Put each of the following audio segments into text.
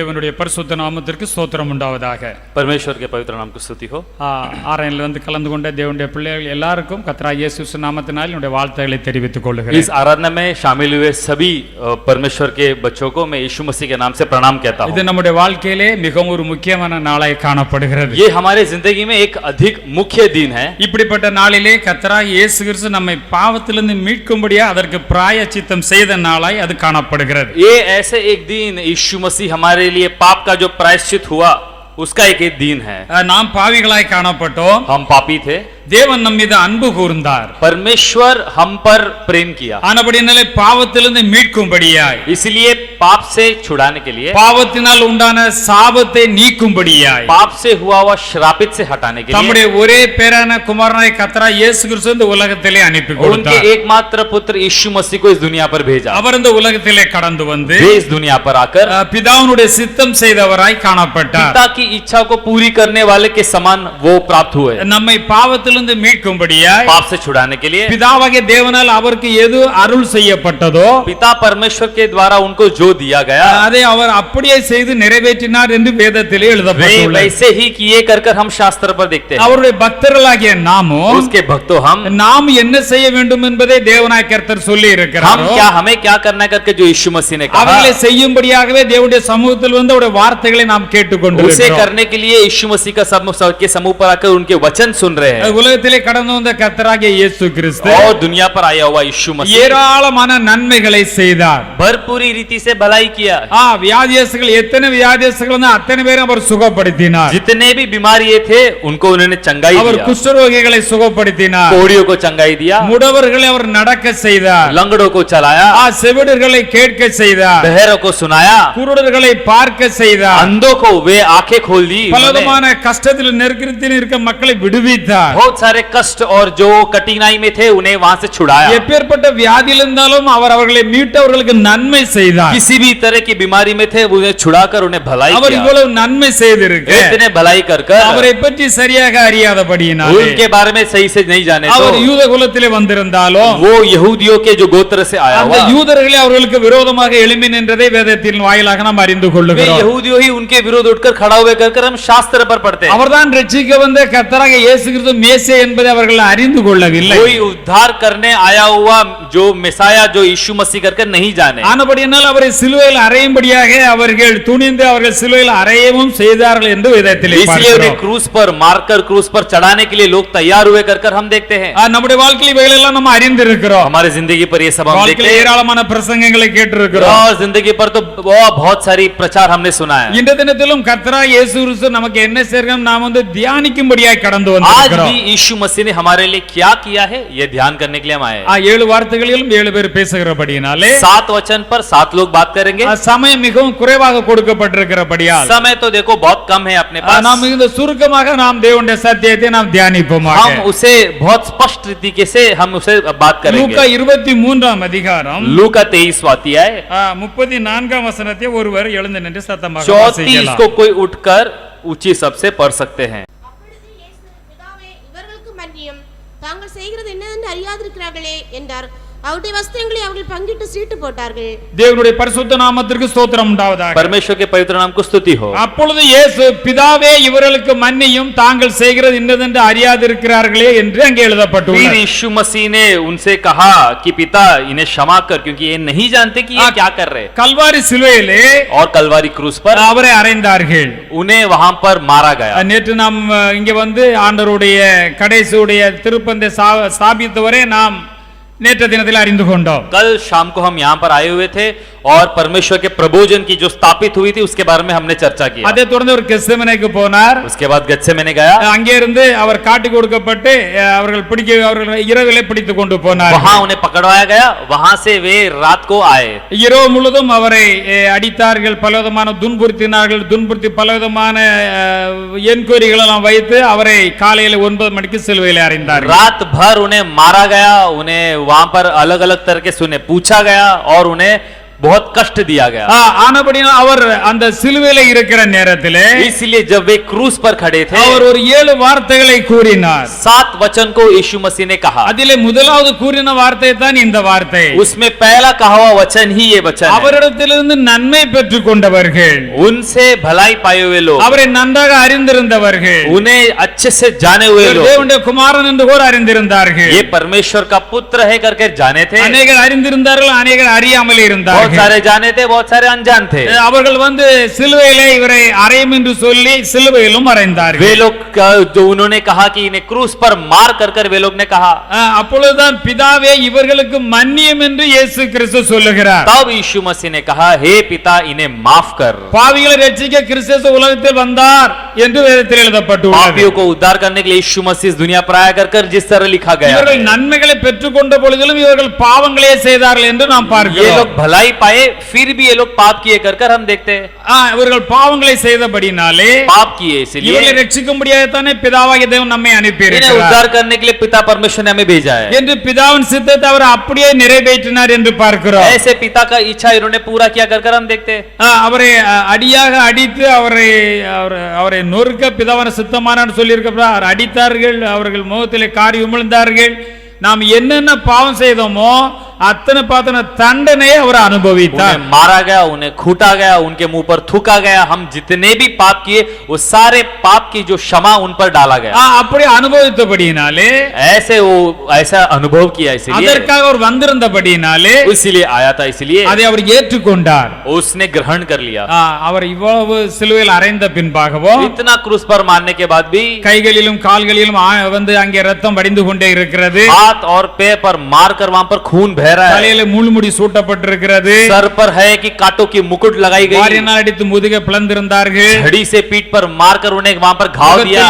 தேவனுடைய பரிசுத்த நாமத்திற்கு ஸ்தோத்திரம் உண்டாவதாக. परमेश्वर के पवित्र नाम की स्तुति हो. ஆராயனில் வந்து கலந்து கொண்ட தேவனுடைய பிள்ளைகள் எல்லாருக்கும் கர்த்தராகிய இயேசு கிறிஸ்து நாமத்தினால் என்னுடைய வாழ்த்துக்களை தெரிவித்துக் கொள்கிறேன். इस आराधना में शामिल हुए सभी परमेश्वर के बच्चों को मैं यीशु मसीह के नाम से प्रणाम कहता हूं. இது நம்முடைய வாழ்க்கையிலே மிகவும் ஒரு முக்கியமான நாளாய் காணப்படுகிறது. ये हमारे जिंदगी में एक अधिक मुख्य दिन है. இப்படிப்பட்ட நாளிலே கர்த்தராகிய இயேசு கிறிஸ்து நம்மை பாவத்திலிருந்து மீட்கும்படியா அதற்கு பிராயச்சித்தம் செய்த நாளாய் அது காணப்படுகிறது. ये ऐसे एक दिन यीशु मसीह हमारे लिए पाप का जो प्रायश्चित हुआ उसका एक दिन है. நாம் பாவிகளாய் காணப்பட்டோம். हम पापी थे. தேவன் நம் மீது அன்பு கூர்ந்தார். परमेश्वर हम पर प्रेम किया. ஆனபடியாலே பாவத்திலிருந்து மீட்கும்படியாய், इसलिए पाप से छुड़ाने के लिए, பாவத்தினால் உண்டான சாபத்தை நீக்கும்படியாய், पाप से हुआ हुआ श्रापित से हटाने के लिए நம்முடைய ஒரே பேரான குமாரனாய் கர்த்தராகிய இயேசு கிறிஸ்து இந்த உலகத்திலே அனுப்பி उनके கொடுத்தார். एकमात्र पुत्र यीशु मसीह को इस दुनिया पर भेजा. அவர் இந்த உலகத்திலே கடந்து வந்து वे इस दुनिया पर आकर பிதாவுடைய சித்தம் செய்தவராய் காணப்பட்டார். पिता की इच्छा को पूरी करने वाले के समान वो प्राप्त हुए. நம்மை பாவத்திலிருந்து மீட்கும்படியாய், पाप से छुड़ाने के लिए பிதாவாகிய தேவனால் அவருக்கு எது அருள் செய்யப்பட்டதோ, पिता परमेश्वर के द्वारा उनको जो दिया गया அதை அவர் அப்படியே செய்து நிறைவேற்றினார் என்று வேதத்திலே वे எழுதப்பட்டுள்ளது. वैसे ही किए कर हम शास्त्र पर देखते हैं. அவருடைய பக்தர்களாகிய நாமும் उसके भक्तों நாம் என்ன செய்ய வேண்டும் என்பதை தேவனாய் கர்த்தர் சொல்லி இருக்கிறார். हमें क्या करना है करके जो यीशु मसीह ने कहा அவர்களை செய்யும்படியாகவே தேவனுடைய சமூகத்தில் வந்து அவருடைய வார்த்தைகளை நாம் उसे கேட்டுக்கொண்டிருக்கிறோம். करने के लिए यीशु मसीह का समूह पर आकर उनके वचन सुन रहे हैं. உலகத்திலே கடந்து வந்த கர்த்தராகிய இயேசு கிறிஸ்து और दुनिया पर आया हुआ यीशु मसीह ஏராளமான நன்மைகளை செய்தார். भरपूरी रीति से भलाई किया. வியாதியஸ்தர்கள் எத்தனை வியாதியஸ்தர்கள் வந்து அத்தனை பேரும் அவர் சுகப்படுத்தினார். जितने भी बीमारी थे उनको उन्होंने चंगाई அவர் दिया. குஷ்டரோகிகளை சுகப்படுத்தினார். कोढ़ियों को चंगाई दिया. முடவர்களை அவர் நடக்க செய்தார். लंगड़ों को चलाया. செவிடர்களை கேட்க செய்தார். बहरों को सुनाया. குருடர்களை பார்க்க செய்தார். अंधों को वे आंखें खोल दी. பலவிதமான கஷ்டத்தில் நெருக்கத்தில் இருக்க மக்களை விடுவித்தார். बहुत सारे कष्ट और जो कठिनाई में थे उन्हें वहां से छुड़ाया. எப்பேற்பட்ட வியாதியில் இருந்தாலும் அவர் அவர்களை மீட்டவர்களுக்கு நன்மை செய்தார். किसी भी तरह की बीमारी में थे उन्हें छुड़ाकर उन्हें भलाई அவர் किया. இவ்வளவு நன்மை செய்திருக்க इतने भलाई कर அவரை பற்றி சரியாக அறியாதபடியினாலே, उनके बारे में सही से नहीं जाने அவர் तो யூத குலத்திலே வந்திருந்தாலும் वो यहूदियों के जो गोत्र से आया அந்த हुआ யூதர்களே அவர்களுக்கு விரோதமாக எழும்பி நின்றதை வேதத்தின் வாயிலாக நாம் அறிந்து वे கொள்ளுகிறோம். यहूदियों ही उनके विरोध उठकर खड़ा हुए कर हम शास्त्र पर पढ़ते हैं. அவர்தான் ரட்சிக்க வந்த கர்த்தராகிய இயேசு கிறிஸ்து மேசியா என்பதை அவர்கள் அறிந்து கொள்ளவில்லை. कोई उद्धार करने आया हुआ जो मेसाया जो यीशु मसीह करके नहीं जाने. ஆனபடியால் அவரை சிலுவையில் அறையும்படியாக அவர்கள் துணிந்து அவர்கள் சிலுவையில் அறையவும் செய்தார்கள் என்று வேதத்திலே इसलिए उन्हें பார்க்கிறோம். क्रूस पर मारकर क्रूस पर चढ़ाने के लिए लोग तैयार हुए कर हम देखते हैं. நம்முடைய வாழ்க்கையில் இவைகள் எல்லாம் நம்ம அறிந்திருக்கிறோம். हमारे जिंदगी पर ये सब हम देखते வாழ்க்கையில் हैं ஏராளமான பிரசங்கங்களை கேட்டிருக்கிறோம். और जिंदगी पर तो बहुत सारी प्रचार हमने सुना है. இந்த தினத்திலும் கர்த்தராகிய இயேசு கிறிஸ்து நமக்கு என்ன செய்யணும் நாம் வந்து தியானிக்கும்படியாய் கடந்து आज வந்திருக்கிறோம். भी यीशु मसीह ने हमारे लिए क्या किया है ये ध्यान करने के लिए हम आए हैं. 7 வார்த்தைகளிலும் 7 பேர் பேசுகிறபடியினாலே 7 वचन पर 7 लोग बात करेंगे. சமயம் மிகவும் குறைவாக கொடுக்கப்பட்டிருக்கிறபடியால் समय तो देखो बहुत कम है अपने पास. நாம் மிகுந்த சுருக்கமாக நாம் தேவனுடைய சத்தியத்தை நாம் தியானிப்போமாக. हम उसे बहुत स्पष्ट तरीके से हम उसे बात करेंगे. லூக்கா 23ஆம் அதிகாரம் लूका 23वां अध्याय 34ஆம் வசனத்தை ஒருவர் எழுந்து நின்று சத்தமாக 34 வாசிக்கலாம். को कोई उठकर ऊंची सबसे पढ़ सकते हैं. அப்பொழுது இயேசு, பிதாவே, இவர்களுக்கு மன்னியும், தாங்கள் செய்கிறது என்னதென்று அறியாதிருக்கிறார்களே என்றார். அவருடைய வஸ்திரங்களை அவர்கள் பங்கிட்டு சீட்டு போட்டார்கள். தேவனுடைய பரிசுத்த நாமத்திற்கு ஸ்தோத்திரம் உண்டாவதாக. परमेश्वर के पवित्र नाम को स्तुति हो. அப்பொழுது இயேசு, பிதாவே, இவர்களுக்கு மன்னியும், தாங்கள் செய்கிறது என்னதென்று அறியாதிருக்கிறார்களே என்று அங்கே फिर எழுதப்பட்டுள்ளது. यीशु मसीह ने उनसे कहा कि पिता इन्हें क्षमा कर क्योंकि ये नहीं जानते कि ये क्या कर रहे. கல்வாரி சிலுவையிலே और कलवारी क्रूस पर அவரை அறைந்தார்கள். उन्हें वहां पर मारा गया. நேற்று நாம் இங்க வந்து ஆண்டவருடைய கடைசியுடைய திருப்பந்தை ஸ்தாபித்தவரை நாம் நேற்று தினத்தில் அறிந்து கொண்டோம். कल शाम को हम यहाँ पर आए हुए थे और परमेश्वर के प्रभोजन की जो स्थापित हुई थी उसके बारे में हमने चर्चा की. அதை தொடர்ந்து அவர் கெத்செமனேக்கு போனார். उसके बाद गत्सेमने गया. அங்கே இருந்து அவர் காட்டி கொடுக்கப்பட்டு அவர்கள் இரவிலே பிடித்து கொண்டு போனார். वहां उन्हें पकड़वाया गया. वहां से वे रात को आए. இரவு முழுதும் அவரை அடித்தார்கள், பலவிதமான துன்புறுத்தி பலவிதமான என்கொயரிகள் எல்லாம் வைத்து அவரை காலையில 9 மணிக்கு சிலுவையிலே அறைந்தார்கள். रात भर उन्हें मारा गया. उन्हें वहां पर अलग अलग तरह के सुने पूछा गया और उन्हें बहुत कष्ट दिया गया। ஆனபடினால் அவர் அந்த சிலுவையில இருக்கிற நேரத்திலே इसलिए जब वे क्रूस पर खड़े थे, அவர் ஒரு 7 வார்த்தைகளை கூறினார். 7 वचन को यीशु मसीह ने कहा। அதிலே முதலாவது கூறின வார்த்தை தான் இந்த வார்த்தை. उसमें पहला कहा हुआ वचन ही ये वचन है। அவரிடத்திலிருந்து நன்மை பெற்றுக் கொண்டவர்கள், उनसे भलाई पाए हुए लोग, அவரை நன்றாக அறிந்திருந்தவர்கள், उन्हें अच्छे से जाने हुए लोग, தேவனுடைய குமாரன் என்று கூட அறிந்திருந்தார்கள். ये परमेश्वर का पुत्र है करके जाने थे। அநேகர் அறிந்திருந்தார்கள், அநேகர் அறியாமலே बहुत இருந்தார்கள். सारे जाने थे, बहुत सारे अनजान थे। அவர்கள் சிலுவையிலே இவரை அறையும் என்று சொல்லி சிலுவையிலும் அறைந்தார்கள். वे लोग जो उन्होंने कहा कि इन्हें क्रूस पर मार कर वे लोग ने कहा, அப்பொழுதுதான் பிதாவே இவர்களுக்கு மன்னியும் என்று இயேசு கிறிஸ்து சொல்லுகிறார். तब यीशु मसीह ने कहा, हे पिता इन्हें माफ कर। பாவிகளை ரட்சிக்க கிறிஸ்து உலகத்தில் வந்தார் என்று வேதத்தில் எழுதப்பட்டுள்ளது. पापियों को उद्धार करने के लिए यीशु मसीह इस दुनिया पर आया कर जिस तरह लिखा गया। இவர்கள் நன்மைகளை பெற்றுக்கொண்ட பொழுதிலும் இவர்கள் பாவங்களே செய்தார்கள் என்று நாம் ये பார்க்கிறோம். लोग भलाई पाए फिर भी ये लोग पाप किए कर हम देखते हैं। இவர்கள் பாவங்களை செய்தபடினாலே पाप किए इसलिए இவர்களை ரட்சிக்கும்படியாக தானே பிதாவாகிய தேவன் நம்மை அனுப்பி इन्हें இருக்கிறார் उद्धार करने के लिए पिता परमेश्वर ने हमें भेजा है। என்று பிதாவின் சித்தத்தை அவர் அப்படியே நிறைவேற்றினார் என்று பார்க்கிறோம். ऐसे पिता का इच्छा इन्होंने पूरा किया कर हम देखते हैं। அவரை அடியாக அடித்து அவரை நொறுக்க பிதாவான சித்தமானான்னு சொல்லி இருக்கிறார். அடித்தார்கள், அவர்கள் முகத்திலே காரி உமிழ்ந்தார்கள். நாம் என்னென்ன பாவம் செய்தோமோ அத்தனை பாத்தன தண்டனையை அவர் அனுபவித்தார். उन्हें मारा गया, उन्हें खूटा गया, उनके मुंह पर थूका गया। हम जितने भी पाप किए वो सारे पाप की जो क्षमा उन पर डाला गया। அப்படி அனுபவித்தபடியினாலே ऐसे वो ऐसा अनुभव किया इसलिए அதற்காக அவர் வந்திருந்தபடியினாலே इसीलिए आया था, इसलिए அதை அவர் ஏற்றுக்கொண்டார். उसने ग्रहण कर लिया। அவர் இவ்வளவு சிலுவையில் அறைந்த பின்பாகவோ इतना क्रूस पर मारने के बाद भी கைகளிலும் கால்களிலும் அங்கே ரத்தம் வடிந்து கொண்டே இருக்கிறது. हाथ और पैर पर मारकर वहां पर खून बह रहा है। தலையில முள்முடி சூட்டப்பட்டிருக்கிறது. सर पर है कि कांटों की मुकुट लगाई गई। வாரினால் அடித்து முதுகை பிளந்திருந்தார்கள். छड़ी से पीठ पर मारकर उन्हें वहां पर घाव दिया।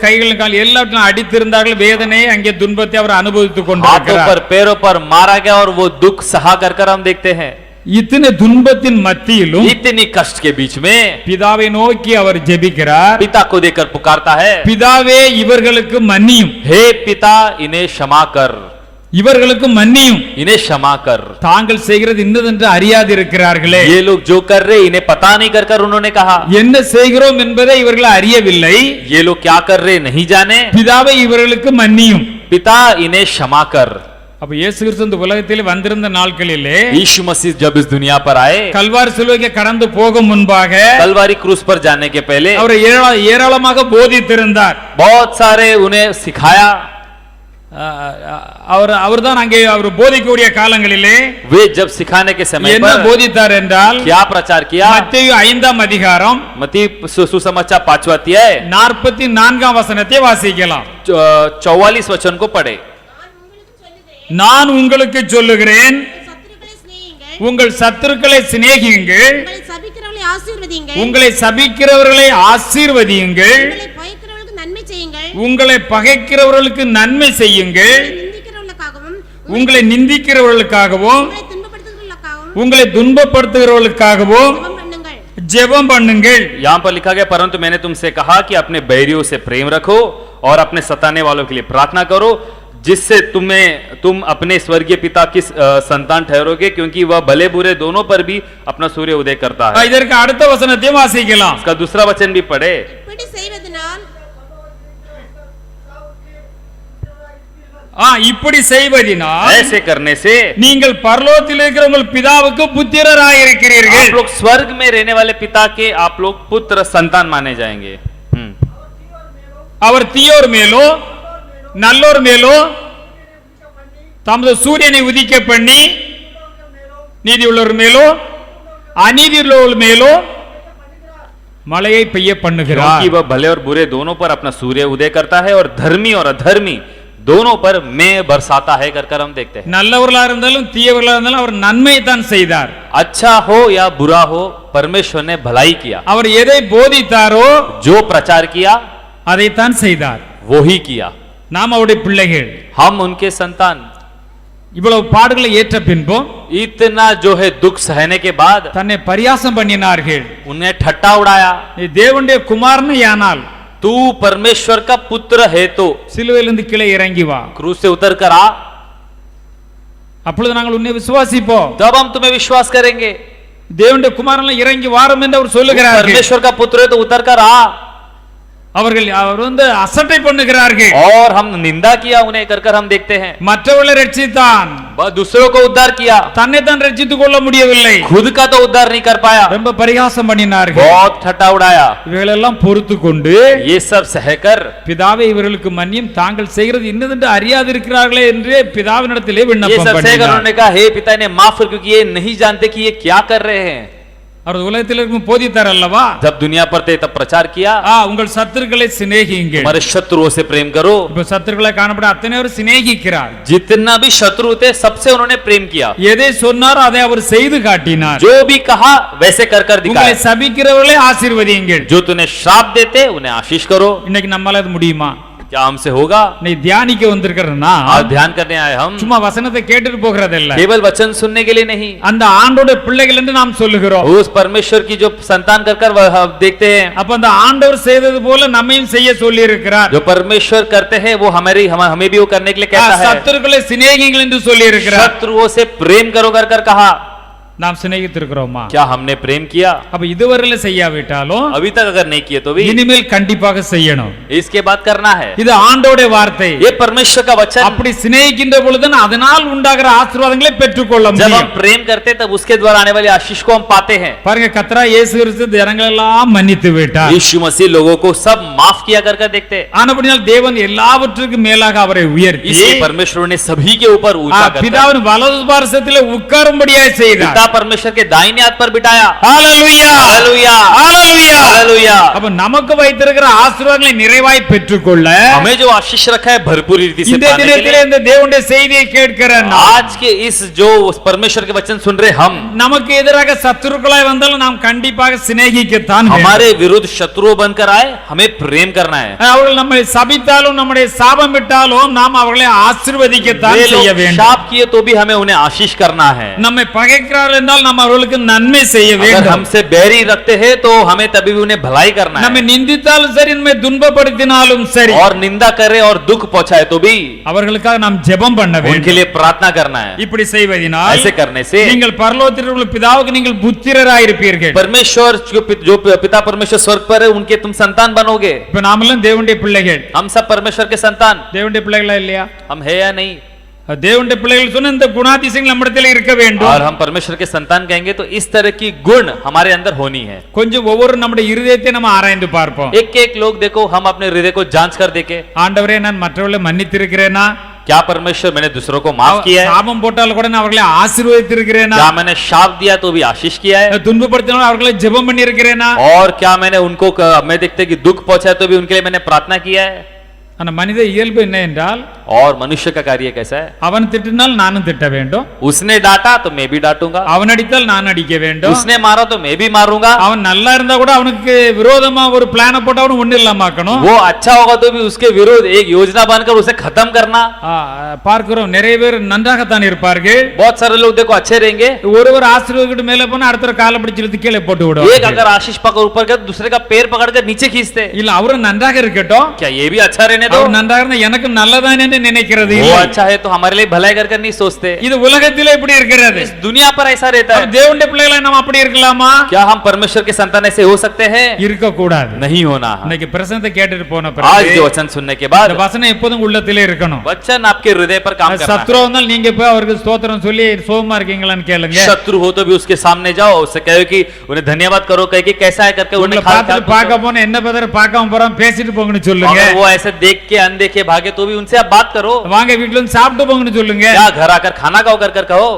கைகளிலும் கால் எல்லாவற்றிலும் அடித்திருந்தார்கள். வேதனையை அங்கே துன்பத்தை அவர் அனுபவித்துக் हाथों கொண்டிருக்கிறார். पर पैरों पर मारा गया और वो दुख सहा कर हम देखते हैं। இத்தனை துன்பத்தின் மத்தியிலும் इतनी कष्ट के बीच में பிதாவை நோக்கி அவர் ஜெபிக்கிறார். पिता को देखकर पुकारता है, பிதாவே இவர்களுக்கு மன்னியும், हे पिता इन्हें क्षमा कर, இவர்களுக்கு மன்னியும், इन्हें क्षमा कर। தாங்கள் செய்கிறது இன்னதென்று அறியாதிருக்கிறார்களே. ये लोग जो कर रहे इन्हें पता नहीं कर उन्होंने कहा, என்ன செய்கிறோம் என்பதை இவர்கள் அறியவில்லை. ये लोग क्या कर रहे नहीं जाने। பிதாவே இவர்களுக்கு மன்னியும். पिता इन्हें क्षमा कर। அப்ப இயேசு கிறிஸ்து இந்த உலகத்தில் வந்திருந்த நாட்களிலே यीशु मसीह जब इस दुनिया पर आए, கல்வாரி சிலுவைக்கு கடந்து போகும் முன்பாக कलवारी क्रूस पर जाने के पहले அவரை ஏராளமாக போதித்திருந்தார். बहुत सारे उन्हें सिखाया। அவர்தான் அங்கே அவர் போதிக்கக்கூடிய காலங்களிலே वे जब सिखाने के समय என்ன पर போதித்தார் என்றால் क्या प्रचार किया। மத்தேயு 5ஆம் அதிகாரம் मत्ती सुसमाचार 5वां अध्याय 44ஆம் வசனத்தை வாசிக்கலாம். 44 वचन को पढ़े। நான் உங்களுக்கு சொல்லுகிறேன், சத்துருக்களை சிநேகியுங்கள், உங்கள் சத்துருக்களை சிநேகியுங்கள், உங்களை சபிக்கிறவர்களை ஆசீர்வதியுங்கள், உங்களை சபிக்கிறவர்களை ஆசீர்வதியுங்கள், உங்களை பயக்கிறவர்களுக்கு நன்மை செய்யுங்கள், உங்களை பகைக்கிறவர்களுக்கு நன்மை செய்யுங்கள், நிந்திக்கிறவர்களுக்காகவும் உங்களை நிந்திக்கிறவர்களுக்காகவும் உங்களை துன்பப்படுத்துகிறவர்களுக்காகவும் உங்களை துன்பப்படுத்துகிறவர்களுக்காகவும் ஜெபம் பண்ணுங்கள். ஜெபம் பண்ணுங்கள். यहाँ पर लिखा गया, परंतु मैंने तुमसे कहा कि अपने बैरियों से प्रेम रखो और अपने सताने वालों के लिए प्रार्थना करो, जिससे तुम अपने स्वर्गीय पिता की संतान ठहरोगे, क्योंकि वह भले बुरे दोनों पर भी अपना सूर्य उदय करता है। இதற்கு அடுத்த வசனத்தை வாசிக்கலாம். इसका दूसरा वचन भी पढ़े। இப்படி செய்வதனால் இப்படி செய்வதினால் ऐसे करने से நீங்கள் பரலோகத்தில் இருக்கிற உங்கள் பிதாவுக்கு புத்திரராய் இருக்கிறீர்கள். आप लोग स्वर्ग में रहने वाले पिता के आप लोग पुत्र संतान माने जाएंगे। அவர் தீயோர் மேலோ நல்லோர் மேலோ தமது சூரியனை உதிக்க பண்ணி நீதி உள்ளோர் மேலோ அநீதி உள்ளோர் மேலோ மழையை பெய்ய பண்ணுகிறார். क्योंकि वह भले और बुरे दोनों पर अपना सूर्य उदय करता है और धर्मी और अधर्मी दोनों पर मैं बरसाता है कर हम देखते हैं। நல்லவர்களா இருந்தாலும் தீயவர்களா இருந்தாலும் அவர் நன்மை தான் செய்தார். अच्छा हो या बुरा हो, परमेश्वर ने भलाई किया। அவர் எதை போதித்தாரோ जो प्रचार किया அதைத்தான் செய்தார். वो ही किया। நாம் அவருடைய பிள்ளைகள். हम उनके संतान। இவ்வளவு பாடுகளை ஏற்ற பின்பும் इतना जो है दुख सहने के बाद தன்னை பரியாசம் பண்ணினார்கள். उन्हें ठट्टा उड़ाया। நீ தேவனுடைய குமாரனே ஆனால் तू परमेश्वर का पुत्र है तो சிலுவையிலிருந்து கீழே இறங்கி வா. क्रूस से उतर कर आ। அப்பொழுது நாங்கள் உன்னை விசுவாசிப்போம். तब हम तुम्हें विश्वास करेंगे. தேவனுடைய குமாரன் இறங்கி வாரும் என்று அவர் சொல்லுகிறார்கள். परमेश्वर का पुत्र है तो उतर कर आ. அவர் வந்து அசட்டை பண்ணுகிறார்கள். और हम निंदा किया उन्हें कर हम देखते हैं. மற்றவர்களை ரட்சித்தான், दूसरों को उद्धार किया, தன்னை தான் ரட்சித்துக் கொள்ள முடியவில்லை. खुद का तो उद्धार नहीं कर पाया. ரொம்ப பரிகாசம் பண்ணினார்கள். बहुत ठट्टा उड़ाया. இவைகளெல்லாம் பொறுத்து கொண்டு ये सब सहकर பிதாவே இவர்களுக்கு மன்னியும், தாங்கள் செய்கிறது இன்னதென்று அறியாதிருக்கிறார்களே என்று பிதாவினிடத்திலே ये விண்ணப்பம் सब सहकर பண்ணினார். उन्होंने कहा हे पिता इन्हें माफ कर, क्योंकि ये नहीं जानते कि ये क्या कर रहे हैं. அவர் உலகத்தில் இருக்கும் போதித்தார் அல்லவா? जब दुनिया पर थे तब प्रचार किया, உங்கள் சத்துருக்களை சிநேகியுங்கள். हमारे शत्रुओं से प्रेम करो. இப்ப சத்துருக்களை காணப்பட அத்தனை பேர் சிநேகிக்கிறார். जितना भी शत्रु थे सबसे उन्होंने प्रेम किया. எதை சொன்னாரோ அதை அவர் செய்து காட்டினார். जो भी कहा वैसे कर உங்களை दिखाया. சபிக்கிறவர்களை ஆசீர்வதியுங்கள். जो तुम्हें श्राप देते उन्हें आशीष करो. இன்னைக்கு நம்மால அது முடியுமா? क्या हमसे होगा? நீ தியானிக்க வந்திருக்கிறனா आज ध्यान करने आए हम, சும்மா வசனத்தை கேட்டுட்டு போகிறது இல்ல. केवल वचन सुनने के लिए नहीं. அந்த ஆண்டோட பிள்ளைகள் என்று நாம் சொல்லுகிறோம். उस परमेश्वर की जो संतान कर वह देखते हैं. அப்ப அந்த ஆண்டவர் செய்தது போல நம்மையும் செய்ய சொல்லி இருக்கிறார். जो परमेश्वर करते हैं वो हमें भी वो करने के लिए कहता है. சத்துருக்களை சிநேகிங்கள் என்று சொல்லி இருக்கிறார். शत्रुओं से प्रेम करो कर कहा. நாம் சிநேகித்திருக்கிறோமா? क्या हमने प्रेम किया? அப்ப இதுவரையில செய்யாவிட்டாலும் अभी तक अगर नहीं किए तो भी இனிமேல் கண்டிப்பாக செய்யணும். इसके बाद करना है. இது ஆண்டோட வார்த்தை. ये परमेश्वर का वचन. அப்படி சிநேகிக்கின்ற பொழுது அதனால் உண்டாகிற ஆசீர்வாதங்களை பெற்றுக்கொள்ள जब हम முடியும். प्रेम करते तब उसके द्वारा आने वाली आशीष को हम पाते हैं. பாருங்க, கர்த்தராகிய இயேசு கிறிஸ்து ஜனங்களை எல்லாம் மன்னித்து விட்டார். यीशु मसीह लोगों को सब माफ किया कर देखते. ஆனபடியால் தேவன் எல்லாவற்றுக்கும் மேலாக அவரை உயர்த்தி इसलिए परमेश्वर ने सभी के ऊपर ऊंचा कर பிதாவின் வலது பார்சத்திலே உட்காரும்படியாக செய்தார். पिता परमेश्वर के दाहिने हाथ पर बिठाया. ஹalleluya, हालेलुया, ஹalleluya, हालेलुया. அப்ப நமக்கு வைத்திருக்கிற ஆசீர்வாதங்களை நிறைவாய் பெற்றுக்கொள்ள हमें जो आशीष रखा है भरपूर रीति से இந்த पाने के தினத்திலே लिए, இந்த தேவனுடைய செய்தியை கேட்கிற आज के इस जो परमेश्वर के वचन सुन रहे हम, நமக்கு எதிராக சத்துருக்களாய் வந்தாலும் நாம் கண்டிப்பாக சிநேகிக்கத்தான் வேண்டும். हमारे विरुद्ध शत्रुओं बनकर आए हमें प्रेम करना है. அவர்கள் நம்மை சபித்தாலும் நம்முடைய சாபம் விட்டாலும் நாம் அவர்களை ஆசீர்வதிக்கத்தான் वे செய்ய लोग வேண்டும். शाप किए तो भी हमें उन्हें आशीष करना है. நம்மை பகைக்கிறார்கள் என்றால் நாம் அவர்களுக்கு நன்மை செய்ய अगर வேண்டும். हमसे बैरी रखते हैं तो हमें तभी भी उन्हें भलाई करना நம்மை है. நிந்தித்தாலும் சரி, நம்மை துன்பப்படுத்தினாலும் சரி, और निंदा करे और दुख पहुंचाए तो भी அவர்களுக்காக நாம் ஜெபம் பண்ண उनके வேண்டும். लिए प्रार्थना करना है. இப்படி செய்வதினால் ऐसे करने से நீங்கள் பரலோகத்தில் உள்ள பிதாவுக்கு நீங்கள் புத்திரராயிருப்பீர்கள். परमेश्वर जो पिता परमेश्वर स्वर्ग पर है उनके तुम संतान बनोगे. இப்ப நாமெல்லாம் தேவனுடைய பிள்ளைகள். हम सब परमेश्वर के संतान. தேவனுடைய பிள்ளைகளா இல்லையா? हम है या नहीं? தேவனுடைய பிள்ளைகள் சொன்ன இந்த குணாதிசயங்கள் நம்மிடத்தில் இருக்க வேண்டும். और हम परमेश्वर के संतान कहेंगे तो इस तरह की गुण हमारे अंदर होनी है. கொஞ்சம் ஒவ்வொரு நம்முடைய இருதயத்தை நம்ம ஆராய்ந்து பார்ப்போம். एक एक लोग देखो, हम अपने हृदय को जांच कर देखें. ஆண்டவரே, நான் மற்றவர்களை மன்னித்திருக்கிறேனா? क्या परमेश्वर मैंने दूसरों को माफ किया है? சாபம் போட்டாலும் கூட நான் அவர்களை ஆசீர்வதித்திருக்கிறேனா? क्या मैंने शाप दिया तो भी आशीष किया है? துன்பப்படுத்தினாலும் அவர்களை ஜெபம் பண்ணி இருக்கிறேனா? और क्या मैंने उनको मैं देखते कि दुख पहुंचाया तो भी उनके लिए मैंने प्रार्थना किया है? ஆனா மனித இயல்பு என்ன என்றால், और मनुष्य का कार्य कैसा है? அவன் திட்டினால் நானும் திட்ட வேண்டும், उसने डांटा तो मैं भी डांटूंगा, அவன் அடித்தால் நான் அடிக்க வேண்டும், उसने मारा तो मैं भी मारूंगा. அவன் நல்லா இருந்தா கூட அவனுக்கு விரோதமா ஒரு பிளான போட்டு அவனு ஒண்ணு இல்லாமக்கணும். वो अच्छा होगा तो भी उसके विरोध एक योजना बनकर उसे खत्म करना. பார்க்கிறோம், நிறைய பேர் நன்றாகத்தான் இருப்பார்கள். बहुत सारे लोग देखो अच्छे रहेंगे. ஒருவர் ஆசீர்வாதம் மேல போனா அடுத்த காலை பிடிச்சு இழுத்து கீழே போட்டு एक விடுவாங்க. अगर आशीष पकड़ ऊपर कर दूसरे का पैर पकड़कर नीचे खींचते. இல்ல, அவரு நன்றாக இருக்கட்டும், क्या ये भी अच्छा रहने दो? அவர் நன்றாக இருந்தா எனக்கு நல்லதான் என்று நினைக்கிறது वो இல்லை. अच्छा है तो हमारे लिए भलाई कर नहीं सोचते. இது உலகத்திலே இப்படி இருக்கிறது. इस दुनिया पर ऐसा रहता है. தேவனுடைய பிள்ளைகளை நாம் அப்படி இருக்கலாமா? क्या हम परमेश्वर के संतान ऐसे हो सकते हैं? இருக்க கூடாது. नहीं होना. இன்னைக்கு பிரசங்கத்தை கேட்டுட்டு போன आज பிறகு जो वचन सुनने के बाद இந்த वचனம் எப்போதும் உள்ளத்திலே இருக்கணும். वचन आपके हृदय पर काम करना சத்ரு வந்தால் நீங்க போய் அவருக்கு ஸ்தோத்திரம் சொல்லி சோகமா இருக்கீங்களான்னு கேளுங்க. है. शत्रु हो तो भी उसके सामने जाओ, उससे कहो कि उन्हें धन्यवाद करो, कहे कि कैसा है करके உங்களை उन्हें பார்த்துட்டு பார்க்க போன என்ன பதற பார்க்காம போறான் பேசிட்டு போங்கன்னு சொல்லுங்க. अगर वो ऐसे देख के अनदेखे भागे तो भी उनसे आप बात करो. வாங்க வீட்டுல வந்து சாப்பிட்டு போங்கன்னு சொல்லுங்க. क्या घर आकर खाना खाओ कर कहो.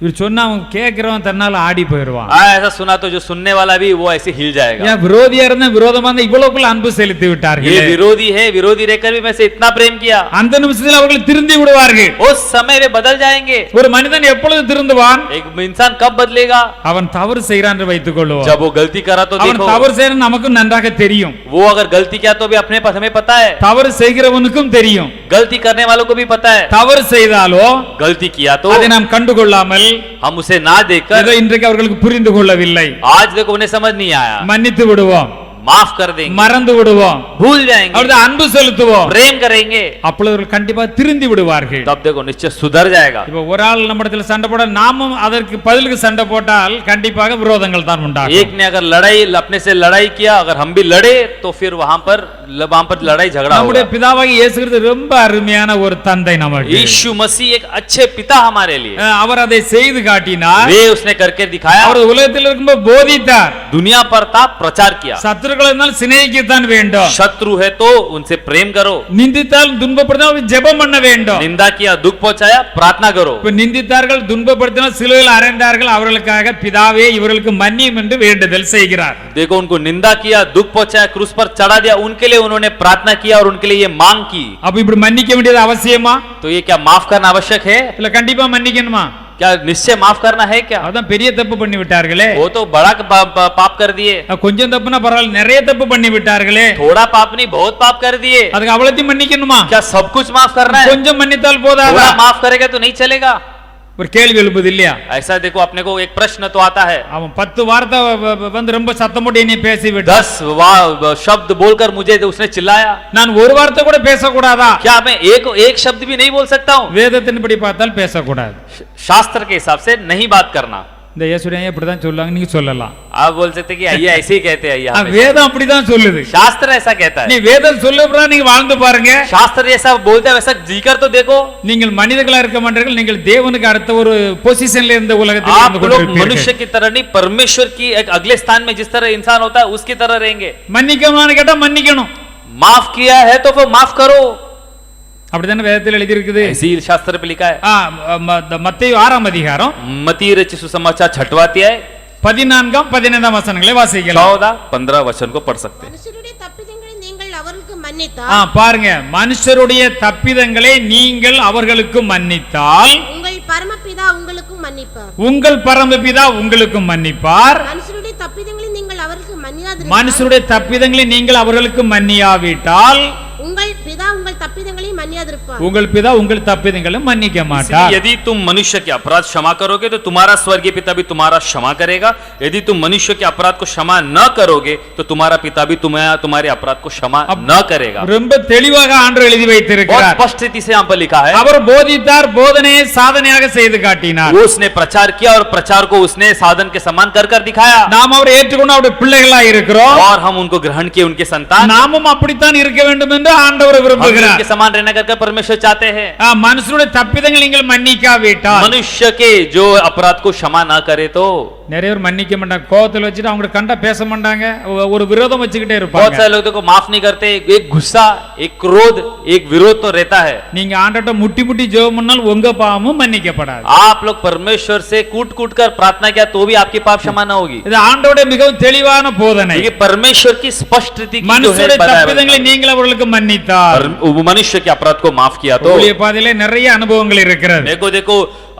இவர் சொன்னா அவன் கேட்கிறவன் தன்னால ஆடி போயிடுவான். ऐसा सुना तो जो सुनने वाला भी वो ऐसे हिल जाएगा. ஏன் விரோதியா இருந்தா விரோதமா இருந்தா இவ்வளவுக்குள்ள அன்பு செலுத்தி விட்டார்கள். ये विरोधी है, विरोधी रहकर भी मैं से इतना प्रेम किया. அந்த நிமிஷத்தில் அவர்கள் திருந்தி விடுவார்கள். उस समय वे बदल जाएंगे. ஒரு மனிதன் எப்பொழுது திருந்துவான்? एक इंसान कब बदलेगा? அவன் தவறு செய்கிறான் என்று வைத்துக் கொள்வோம். जब वो गलती करा तो அவன் देखो. தவறு செய்யறது நமக்கு நன்றாக தெரியும். वो अगर गलती किया तो भी अपने पास हमें पता है. தவறு செய்கிறவனுக்கும் தெரியும். गलती करने वालों को भी पता है. தவறு செய்தாலோ गलती किया तो அதை நாம் கண்டுகொள்ளாமல் हम उसे ना देखकर ஏதோ இன்றைக்கு அவர்களுக்கு புரிந்து கொள்ளவில்லை, आज देखो उन्हें समझ नहीं आया. மன்னித்து விடுவோம். माफ कर देंगे, மறந்து விடுவோம், भूल जाएंगे, அவரது அன்பு செலுத்துவோம், प्रेम करेंगे, அப்பொழுது அவர்கள் கண்டிப்பா திருந்தி விடுவார்கள். तब देखो निश्चय सुधर जाएगा. இப்ப ஒரு ஆள் நம்மிடத்துல சண்டை போட நாமும் அதற்கு பதிலுக்கு சண்டை போட்டால் கண்டிப்பாக விரோதங்கள் தான் உண்டாகும். एक ने अगर लड़ाई अपने से लड़ाई किया, अगर हम भी लड़े तो फिर वहां पर लड़ाई झगड़ा நம்முடைய होगा. பிதாவாகிய இயேசு கிறிஸ்து ரொம்ப அருமையான ஒரு தந்தை நமக்கு. यीशु मसीह एक अच्छे पिता हमारे लिए, அவர் அதை செய்து காட்டினார். वे उसने करके दिखाया. அவர் உலகத்தில் இருக்கும்போது போதித்தார். दुनिया पर था, प्रचार किया. சத்துருக்கள் இருந்தால் சிநேகிக்கத்தான் வேண்டும், शत्रु है तो उनसे प्रेम करो, நிந்தித்தால் துன்பப்படுத்தினால் ஜெபம் பண்ண வேண்டும். निंदा किया, दुख पहुंचाया, प्रार्थना करो. இப்ப நிந்தித்தார்கள், துன்பப்படுத்தினால் சிலுவையில் அறைந்தார்கள், அவர்களுக்காக பிதாவே இவர்களுக்கு மன்னியும் என்று வேண்டுதல் செய்கிறார். देखो उनको निंदा किया, दुख पहुंचाया, क्रूस पर चढ़ा दिया, उनके लिए उन्होंने प्रार्थना किया और उनके लिए ये मांग की. அப்ப இப்படி மன்னிக்க வேண்டியது அவசியமா? तो ये क्या माफ करना आवश्यक है? இல்ல கண்டிப்பா மன்னிக்கணுமா? क्या निश्चय माफ करना है क्या? அதான் பெரிய தப்பு பண்ணி விட்டார்களே. वो तो बड़ा पाप कर दिए. கொஞ்சம் தப்புனா பரவாயில்ல, நிறைய தப்பு பண்ணி விட்டார்களே. थोड़ा पाप नहीं, बहुत पाप कर दिए. அதுக்கு அவ்வளத்தையும் மன்னிக்கணுமா? क्या सब कुछ माफ करना है? கொஞ்சம் மன்னித்தால் போதாதா? थोड़ा माफ करेगा तो नहीं चलेगा. ஒரு கேள்வி எழுப்புது இல்லையா? ऐसा देखो, अपने को एक प्रश्न तो आता है. அவன் 10 வார்த்தை வந்து ரொம்ப சத்தம் போட்டு என்னை பேசி விட்டான். 10 शब्द बोलकर मुझे उसने चिल्लाया. நான் ஒரு வார்த்தை கூட பேசக்கூடாதா? क्या मैं एक शब्द भी नहीं बोल सकता हूँ? வேதத்தின்படி பார்த்தால் பேசக்கூடாது. शास्त्र के हिसाब से नहीं बात करना. இந்த இயேசுடைய இப்படிதான் சொல்லுவாங்க, நீங்க சொல்லலாம். आप बोल सकते कि आइए ऐसे ही कहते हैं. வேதம் அப்படிதான் சொல்லுது. शास्त्र ऐसा कहता நீ है. வேதம் சொல்லுறா நீங்க வாழ்ந்து பாருங்க. शास्त्र जैसा बोलते हैं वैसा जीकर तो देखो. நீங்கள் மனிதர்களா இருக்க மாட்டீர்கள், நீங்கள் தேவனுக்கு அடுத்த ஒரு பொசிஷன்ல இருந்த உலகத்தில் आप இருந்து लोग கொண்டிருப்பீர்கள். मनुष्य की तरह नहीं, परमेश्वर की एक अगले स्थान में जिस तरह इंसान होता है उसकी तरह रहेंगे. மன்னிக்கணும்னு கேட்டா மன்னிக்கணும். माफ किया है तो फिर माफ करो. அப்படிதானே வேதத்தில் எழுதி இருக்குது. ऐसे ही शास्त्र पे लिखा है. மத்தேயு 6ஆம் அதிகாரம் मती रचित सुसमाचार 6वां अध्याय 14 15 वचनங்களை வாசிக்கலாம். 14-15 वचन को पढ़ सकते हैं. மனுஷருடைய தப்பிதங்களை நீங்கள் அவர்களுக்கு மன்னித்தால் பாருங்க, மனுஷருடைய தப்பிதங்களை நீங்கள் அவர்களுக்கு மன்னித்தால் உங்கள் பரமபிதா உங்களுக்கும் மன்னிப்பார். உங்கள் பரமபிதா உங்களுக்கு மன்னிப்பார். மனுஷருடைய தப்பிதங்களை நீங்கள் அவர்களுக்கு மன்னியாதிருந்தால் மனுஷருடைய தப்பிதங்களை நீங்கள் அவர்களுக்கு மன்னியாவிட்டால் உங்கள் பிதா உங்கள் தப்பிதங்களை மன்னியாதிருப்பார். உங்கள் பிதா உங்கள் தப்பிதங்களை மன்னிக்க மாட்டார். यदि तुम मनुष्य के अपराध क्षमा करोगे तो तुम्हारा स्वर्गीय पिता भी तुम्हारा क्षमा करेगा. यदि तुम मनुष्य के अपराध को क्षमा न करोगे तो तुम्हारा पिता भी तुम्हारे अपराध को क्षमा न करेगा. ரொம்ப தெளிவாக ஆண்டவர் எழுதி बहुत வைத்திருக்கிறார். स्पष्ट रीति से यहाँ पर लिखा है. அவர் போதித்தார், போதனையை சாதனையாக செய்து காட்டினார். वो उसने प्रचार किया और प्रचार को उसने साधन के समान कर दिखाया. நாம் அவரை ஏற்றுக்கொண்டு அவருடைய பிள்ளைகளா இருக்கிறோம். और हम उनको ग्रहण किए, उनके संतान. நாமும் அப்படித்தான் இருக்க வேண்டும் என்று ஆண்டவர் हम விரும்புகிறார். उनके समान रहना करके परमेश्वर चाहते हैं. மனுஷனுடைய தப்பிதங்களை நீங்கள் மன்னிக்காவிட்டால், मनुष्य के जो अपराध को क्षमा ना करे तो நிறைய பேர் மன்னிக்க மாட்டாங்க, கோவத்தில் வச்சுட்டு அவங்க கண்டா பேச மாட்டாங்க, ஒரு விரோதம் வச்சுக்கிட்டே बहुत இருப்பாங்க. सारे लोग को माफ नहीं करते. एक गुस्सा, एक क्रोध, एक विरोध तो रहता है. நீங்க ஆண்டவர்ட்ட முட்டி முட்டி ஜெபம் பண்ணால் உங்க பாவமும் மன்னிக்கப்படாது. आप लोग परमेश्वर से कूट कूट कर प्रार्थना किया तो भी आपकी पाप क्षमा न होगी. இது ஆண்டவருடைய மிகவும் தெளிவான போதனை. ये परमेश्वर की स्पष्ट रीति की जो है மனுஷனுடைய बताया தப்பிதங்களை நீங்கள் அவர்களுக்கு மன்னித்தார். मनुष्य के अपराध को माफ किया तो. ஊழிய பாதையிலே நிறைய அனுபவங்கள் இருக்கிறது. देखो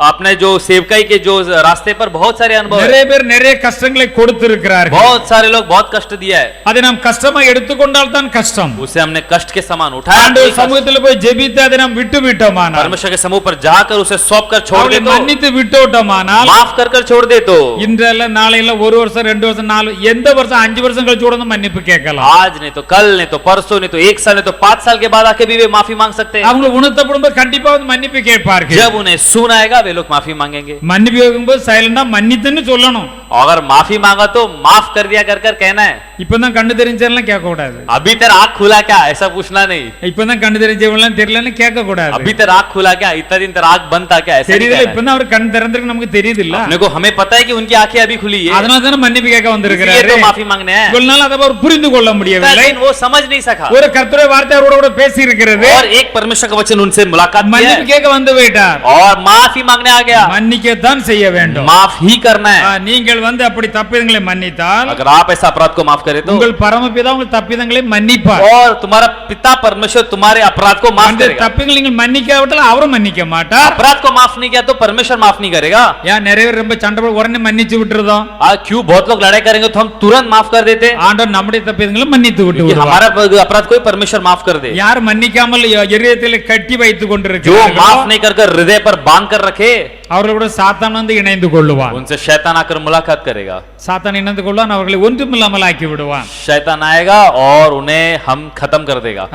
अपने जो सेवकाई के जो रास्ते पर बहुत सारे अनुभव है. நிறைய பேர் நிறைய கஷ்டங்களை கொடுத்திருக்கிறார்கள். बहुत सारे लोग बहुत कष्ट दिया है. அதை நாம் கஷ்டமா எடுத்துக்கொண்டால் தான் கஷ்டம். उसे हमने कष्ट के समान उठाया. ஆண்டவர் சமூகத்தில் போய் ஜெபித்து அதை நாம் விட்டு விட்டோமானால், परमेश्वर के समूह पर जाकर उसे सौंप कर छोड़ दे तो, மன்னித்து விட்டோமானால், माफ कर छोड़ दे तो, இன்றல்ல நாளையில 1 வருஷம் 2 வருஷம் 4 எந்த வருஷம் 5 வருஷம் கழிச்சு கூட மன்னிப்பு கேட்கலாம். आज नहीं तो कल, नहीं तो परसों, नहीं तो 1 साल, नहीं तो 5 साल के बाद आके भी वे माफी मांग सकते हैं. அவங்க உணர்த்தப்படும்போது கண்டிப்பா வந்து மன்னிப்பு கேட்பார்கள். जब उन्हें सुन आएगा वे लोग माफी मांगेंगे. மன்னிப்பு கேட்கும்போது சைலண்டா மன்னித்துன்னு சொல்லணும். अगर माफी मांगा तो माफ कर दिया कर कहना है. இப்பதான் கண்ணு தெரிஞ்செல்லாம் கேட்க கூடாது. अभी तेरा आँख खुला क्या, ऐसा पूछना नहीं. இப்பதான் கண்ணு தெரிஞ்சவெல்லாம் தெரியலன்னு கேட்க கூடாது. अभी तेरा आँख खुला क्या, इतना दिन तेरा आँख बंद था क्या, ऐसा नहीं தெரியல, कहना है. இப்பதான் அவர் கண் திறந்திருக்கு நமக்கு தெரியுது இல்ல. अपने को हमें पता है कि उनकी आंखें अभी खुली है, அதனால தான மன்னிப்பு கேட்க इसलिए வந்திருக்கிறாரு. तो माफी मांगने हैं. இவ்வளவு நாள் அதை அவர் புரிந்து கொள்ள முடியவில்லை. लेकिन वो समझ नहीं सका. ஒரு கர்த்தருடைய வார்த்தை அவரோட கூட பேசி இருக்கிறது. और एक परमेश्वर का वचन उनसे मुलाकात किया மன்னிப்பு கேட்க வந்து விட்டார். और माफी मांगने आ गया. மன்னிக்கத்தான் செய்ய வேண்டும். माफ ही करना है. நீங்கள் வந்து அப்படி தப்பிதங்களை மன்னித்தால் अगर आप ऐसा अपराध को माफ करें तो, உங்கள் பரமபிதா உங்கள் தப்பிதங்களை மன்னிப்பார். और तुम्हारा पिता परमेश्वर तुम्हारे अपराध को माफ அந்த करेगा. தப்பிதங்களை நீங்கள் மன்னிக்காவிட்டால் அவரும் மன்னிக்க மாட்டார். अपराध को माफ नहीं किया तो परमेश्वर माफ नहीं करेगा. ஏன் நிறைய பேர் ரொம்ப சண்டை போட உடனே மன்னிச்சு விட்டுறோம். क्यों बहुत लोग लड़ाई करेंगे तो हम तुरंत माफ कर देते. ஆண்டவர் நம்முடைய தப்பிதங்களை மன்னித்து விட்டு कि விடுவார். हमारा अपराध को परमेश्वर माफ कर दे. யார் மன்னிக்காமல் இதயத்தில் கட்டி வைத்துக் जो கொண்டிருக்கிறார்களோ, माफ नहीं कर हृदय पर बांध कर रखे, அவர்களோட சாத்தான் வந்து இணைந்து கொள்ளுவான். उनसे शैतान आकर मुलाकात करेगा. சாத்தான் இணைந்து கொள்வான், அவர்களை ஒன்றுமில்லாமல் ஆக்கி விடுவான். शैतान आएगा और उन्हें हम खत्म कर देगा.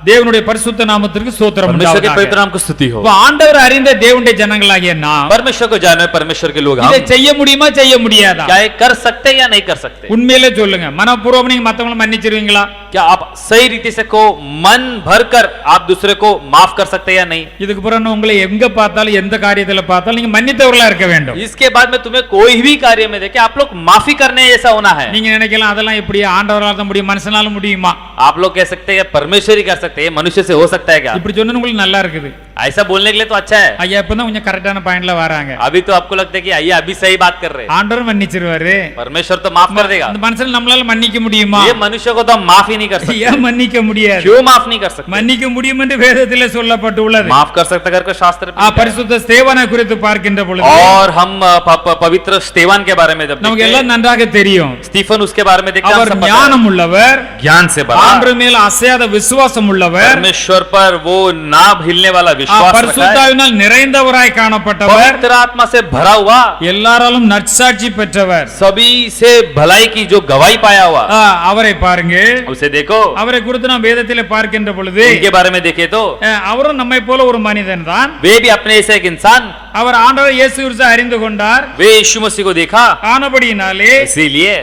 தேவனுடைய பரிசுத்த நாமத்திற்கு ஸ்தோத்திரம் परमेश्वर के உண்டாவதாக. पवित्र नाम को स्तुति हो. இப்ப ஆண்டவர் அறிந்த தேவனுடைய ஜனங்களாகிய நாம் परमेश्वर को जाने परमेश्वर के लोग हम இதை செய்ய முடியுமா செய்ய முடியாதா? क्या ये कर सकते या नहीं कर सकते? உண்மையிலே சொல்லுங்க, மனப்பூர்வமா நீங்க மத்தவங்களை மன்னிச்சிருவீங்களா? क्या आप सही रीति से को मन भर कर आप दूसरे को माफ कर सकते या नहीं? இதுக்கு பிறகு உங்களை எங்க பார்த்தாலும் எந்த காரியத்துல பார்த்தாலும் நீங்க மன்னித்தவர்களா இருக்க வேண்டும். इसके बाद में तुम्हें कोई भी कार्य में देखे आप लोग माफी करने ऐसा होना है. நீங்க நினைக்கலாம் அதெல்லாம் எப்படி ஆண்டவரால தான் முடியும், மனுஷனால முடியுமா? आप लोग कह सकते हैं परमेश्वर ही कर सकते हैं, मनुष्य से हो सकता है क्या? இப்படி சொன்னா உங்களுக்கு நல்லா இருக்குது. ऐसा बोलने के लिए तो अच्छा है. ஐயா இப்பதான் கொஞ்சம் கரெக்டான பாயிண்ட்ல வராங்க. अभी तो आपको लगता है कि आइए अभी सही बात कर रहे हैं. ஆண்டவர் மன்னிச்சிருவாரு. परमेश्वर तो माफ कर देगा. அந்த மனுஷன் நம்மளால மன்னிக்க முடியுமா? ये मनुष्य को तो हम माफ ही नहीं कर सकते. ஏன் மன்னிக்க முடியாது? क्यों माफ नहीं कर सकते? மன்னிக்க முடியும் என்று வேதத்திலே சொல்லப்பட்டுள்ளது. माफ कर सकता करके शास्त्र में பரிசுத்த ஸ்தேவானை குறித்து பார்க்கின்ற பொழுது और हम पवित्र स्तेवान के बारे में जब நமக்கு எல்லாம் நன்றாக தெரியும். स्टीफन उसके बारे में देखते हैं, அவர் हम सब पता ஞானம் உள்ளவர், है. ज्ञान से भरा, ஆண்டவர் மேல் அசையாத விசுவாசம் உள்ளவர், परमेश्वर पर वो ना हिलने वाला विश्वास रखा है, பரிசுத்தாவினால் நிறைந்தவராய் காணப்பட்டவர், पवित्र आत्मा से भरा हुआ, எல்லாராலும் நற்சாட்சி பெற்றவர். सभी से भलाई की जो गवाही पाया हुआ, அவரை பாருங்க. उसे देखो. அவரை குறித்து நாம் வேதத்திலே பார்க்கின்ற பொழுது उनके बारे में देखे तो அவரும் நம்மை போல ஒரு மனிதன் தான். वे भी अपने ऐसे एक इंसान, அவர் ஆண்டவர் இயேசு கிறிஸ்துவை அறிந்து கொண்டார். वे यीशु मसीह को देखा, ஆனபடியினாலே इसीलिए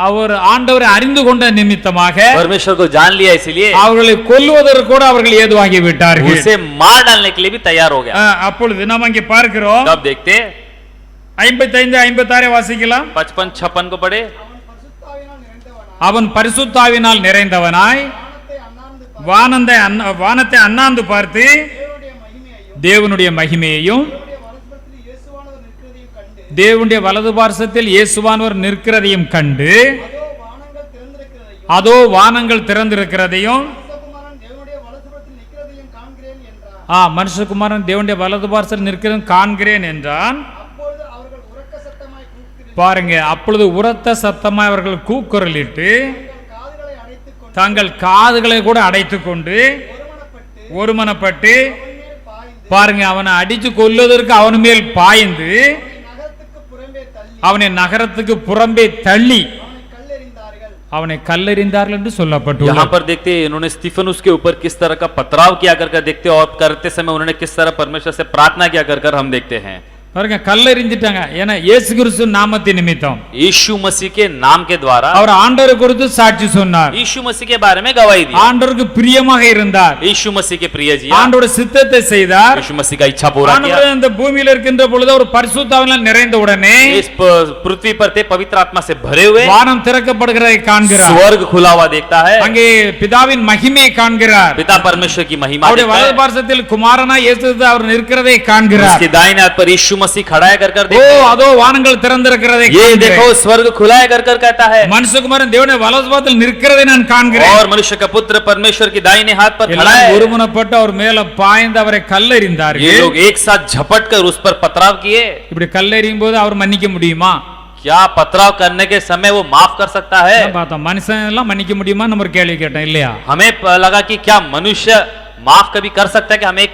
அவர் ஆண்டவரை அறிந்து கொண்ட நிமித்தமாக परमेश्वर को जान लिया, इसीलिए அவர்களை கொல்வதற்கு கூட அவர்கள் ஏதுவாகி விட்டார்கள். उसे मार डालने के लिए भी तैयार हो गया. அப்பொழுது நாம் அங்கே பார்க்கிறோம். तब देखते 55 56 வாசிக்கலாம். 55-56 को पढ़े. அவன் பரிசுத்தாவினால் நிறைந்தவனாய் வானத்தை அண்ணாந்து பார்த்து தேவனுடைய மகிமையையும் தேவனுடைய வலது பார்சத்தில் இயேசுவானவர் நிற்கிறதையும் கண்டு அதோ வானங்கள் திறந்திருக்கிறதையும் மனுஷகுமாரன் தேவனுடைய வலது பார்சத்தில் நிற்கிறதையும் காண்கிறேன் என்றான். பாருங்க, அப்பொழுது உரத்த சத்தமாய் அவர்கள் கூக்குரலிட்டு தங்கள் காதுகளை கூட அடைத்துக் கொண்டு ஒருமனப்பட்டு பாருங்க, அவனை அடித்து கொல்வதற்கு அவன் மேல் பாய்ந்து அவனை நகரத்துக்கு புறம்பே தள்ளி அவனை கல்லெறிந்தார்கள் என்று சொல்லப்பட்டுள்ளது. यहाँ पर देखते हैं इन्होंने स्टीफनुस के ऊपर किस तरह का पथराव किया कर देखते और करते समय उन्होंने किस तरह परमेश्वर से प्रार्थना किया कर हम देखते हैं. பாருங்க, கல்லெறிஞ்சிட்டாங்க. ஏன்னா இயேசு கிறிஸ்து நாமத்தின் நிமித்தம், यीशु मसीह के नाम के द्वारा அவர் ஆண்டவரை குறித்து சாட்சி சொன்னார். यीशु मसीह के बारे में गवाही दी. ஆண்டவருக்கு பிரியமாக இருந்தார். यीशु मसीह के प्रिय जी, ஆண்டவருடைய சித்தத்தை செய்தார். यीशु मसीह का इच्छा पूरा किया. ஆண்டவர் இந்த பூமியில இருக்கின்ற பொழுது ஒரு பரிசுத்தாவினால் நிறைந்த உடனே इस पृथ्वी पर थे पवित्र आत्मा से भरे हुए, வானம் திறக்கப்படுகிறதை காண்கிறார். स्वर्ग खुला हुआ देखता है, அங்கே பிதாவின் மகிமையை காண்கிறார். पिता परमेश्वर की महिमा அவருடைய देखता வலது है. பார்சத்தில் குமாரனாய் இயேசு அவர் நிற்கிறதை காண்கிறார். उसके दाहिने हाथ पर यीशु मसीह खड़ा है कर ஓ அதோ வானங்கள் திறந்திருக்கிறதை ये देखो स्वर्ग खुला है कर कहता है. மனுஷகுமாரன் தேவனுடைய வலது பார்சத்தில் நிற்கிறதை நான் காண்கிறேன். और मनुष्य का पुत्र परमेश्वर की दाहिने हाथ पर खड़ा है. ஒருமனப்பட்டு அவர் மேல பாய்ந்து அவரை கல்லெறிந்தார்கள். ये लोग एक साथ झपट कर उस पर पथराव किए. இப்படி கல்லெறியும் போது அவர் மன்னிக்க முடியுமா? क्या पथराव करने के समय वो माफ कर सकता है? பார்த்தோம், மனுஷன் எல்லாம் மன்னிக்க முடியுமா நம்ம ஒரு கேள்வி கேட்டோம் இல்லையா? हमें लगा कि क्या मनुष्य माफ कभी कर सकता है कि हमें एक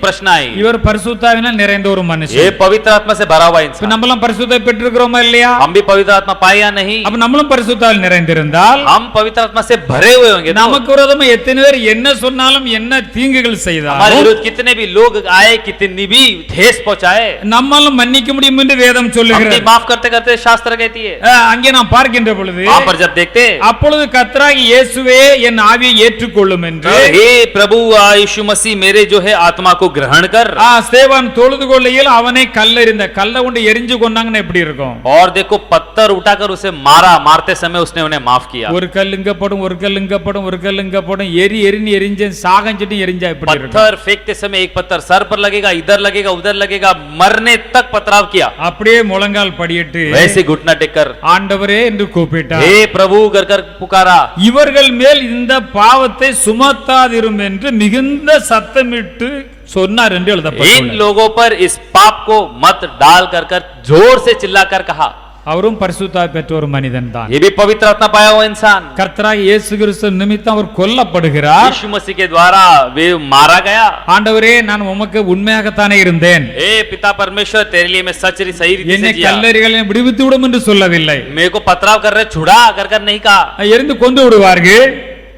प्रश्न आएगी. இவர் பரிசுத்தாவினால் நிறைந்த ஒரு மனுஷன். ये पवित्र आत्मा से भरा हुआ इंसान. நம்மளும் பரிசுத்தை பெற்றிருக்கிறோமா இல்லையா? हम भी पवित्र आत्मा पाए या नहीं? அப்ப நம்மளும் பரிசுத்தாவில் நிறைந்திருந்தால் हम पवित्र आत्मा से भरे हुए होंगे. நமக்கு விரோதமா எத்தனை பேர் என்ன சொன்னாலும் என்ன தீங்குகள் हमारे செய்தாலும் विरुद्ध कितने भी लोग आए, कितनी भी ठेस पहुंचाए, நம்மாலும் மன்னிக்க முடியும் என்று வேதம் हम சொல்லுகிறது. माफ करते करते शास्त्र कहती है. அங்கே நாம் பார்க்கின்ற பொழுது वहां पर जब देखते, அப்பொழுது கர்த்தராகிய இயேசுவே என் ஆவியை ஏற்றுக்கொள்ளும் என்று हे प्रभु यीशु मसीह मेरे जो है आत्मा को ग्रहण कर. ஸ்தேவான் தொழுது கொள்ளையில் அவனை கல்லெறிந்த கல்லை கொண்டு எரிஞ்சு கொண்டாங்கன்னா எப்படி இருக்கும்? और देखो पत्थर उठाकर उसे मारा, मारते समय उसने उन्हें माफ किया. ஒரு கல் இங்க படும், ஒரு கல் இங்க படும், ஒரு கல் இங்க படும், எரிஞ்சு எரிஞ்சு சாகஞ்சிட்டு எரிஞ்சா எப்படி இருக்கும்? पत्थर फेंकते समय एक पत्थर सर पर लगेगा, इधर लगेगा, उधर लगेगा, मरने तक पथराव किया. அப்படியே முழங்கால் படியிட்டு वैसे घुटना टेककर ஆண்டவரே என்று கூப்பிட்டார். हे प्रभु कर पुकारा. இவர்கள் மேல் இந்த பாவத்தை சுமத்தாதிரும் என்று மிகுந்த சத்தமிட்டு சொன்னார் என்று इन எழுதப்பட்டுள்ளது. लोगों पर इस पाप को मत डाल कर जोर से चिल्लाकर कहा. அவரும் பரிசுத்தாவி பெற்ற ஒரு மனிதன் தான். ये भी पवित्र आत्मा पाया हुआ इंसान, கர்த்தராகிய இயேசு கிறிஸ்து நிமித்தம் அவர் கொல்லப்படுகிறார். यीशु मसीह के द्वारा वे मारा गया. ஆண்டவரே, நான் உமக்கு உண்மையாகத்தானே இருந்தேன், ए पिता परमेश्वर, तेरे लिए मैं सच सही रीति என்னை से जिया. கல்லறிகளை விடுவித்து விடும் என்று சொல்லவில்லை. मेरे को पथराव कर रहे छुड़ा कर नहीं कहा, எரிந்து கொண்டு விடுவார்கள்.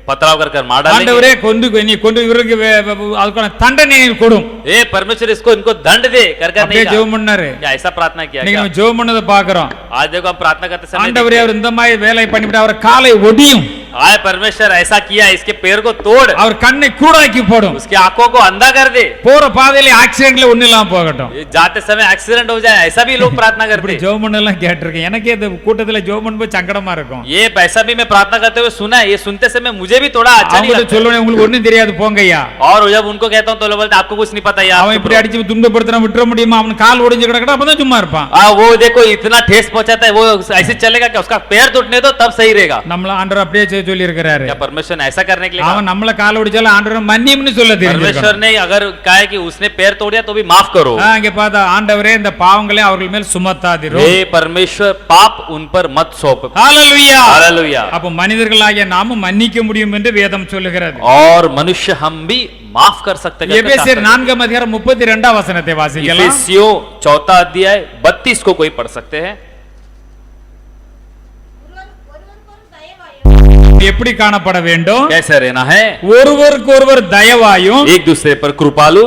पथराव कर मार डालेंगे. ஆண்டவரே, நீ கொண்டு இவருக்கு அதுக்கான தண்டனை கொடும். ए परमेश्वर, इसको इनको दंड दे कर அப்படியே नहीं ஜெபம் பண்ணாரு. क्या ऐसा प्रार्थना किया நீங்க क्या? நம்ம ஜெபம் பண்ணதை பாக்குறோம். आज देखो हम प्रार्थना करते समय ஆண்டவரே, அவர் இந்த மாதிரி வேலை பண்ணிவிட்டு அவர் காலை ஒடியும், आए परमेश्वर ऐसा किया, इसके पैर को तोड़, அவர் கண்ணை கூடாக்கி போடும், उसकी आंखों को अंधा कर दे, போற பாதையில ஆக்சிடென்ட்ல ஒண்ணு இல்லாம போகட்டும். ये जाते समय एक्सीडेंट हो जाए, ऐसा भी लोग प्रार्थना இப்படி करते. ஜெபம் பண்ணலாம் கேட்டிருக்கேன். எனக்கே இந்த கூட்டத்துல ஜெபம் பண்ணும்போது சங்கடமா இருக்கும். ये ऐसा भी मैं प्रार्थना करते हुए सुना है, ये सुनते समय मुझे भी थोड़ा अच्छा नहीं அவங்க लगता. சொல்லுவேன், உங்களுக்கு ஒண்ணும் தெரியாது போங்கய்யா. और जब उनको कहता हूँ तो लोग बोलते आपको कुछ नहीं पता यार. அவன் இப்படி அடிச்சு துன்பப்படுத்தினா விட்டுற முடியுமா? அவன் கால் ஒடிஞ்சு கிடக்கடா, அப்பதான் சும்மா இருப்பான். वो देखो इतना ठेस पहुंचाता है, वो ऐसे चलेगा क्या? उसका पैर टूटने दो तब सही रहेगा. நம்மள ஆண்டவர் அப்படியே சொல்லி இருக்கிறாரு. क्या परमेश्वर ने ऐसा करने के लिए அவன் நம்மள கால் ஒடிச்சாலும் ஆண்டவர் மன்னியும்னு சொல்ல परमेश्वर தெரியும். ने अगर कहा है कि उसने पैर तोड़ दिया तो भी माफ करो. இங்க பார்த்தா ஆண்டவரே, இந்த பாவங்களை அவர்கள் மேல் சுமத்தாதிரும். हे परमेश्वर, पाप उन पर मत सौंप. ஹalleluya. हालेलुया. அப்ப மனிதர்களாகிய நாமும் மன்னிக்க முடியும் என்று வேதம் சொல்லுகிறது. और मनुष्य हम भी माफ कर सकते हैं. எபேசியர் 4:32 வசனத்தை வாசிக்கலாம். इफिसियों 4 अध्याय 32 को कोई पढ़ सकते हैं. எப்படி காணப்பட வேண்டும்? कैसे रहना है? ஒருவருக்கு ஒருவர் தயவாயும் एक दूसरे पर कृपालु,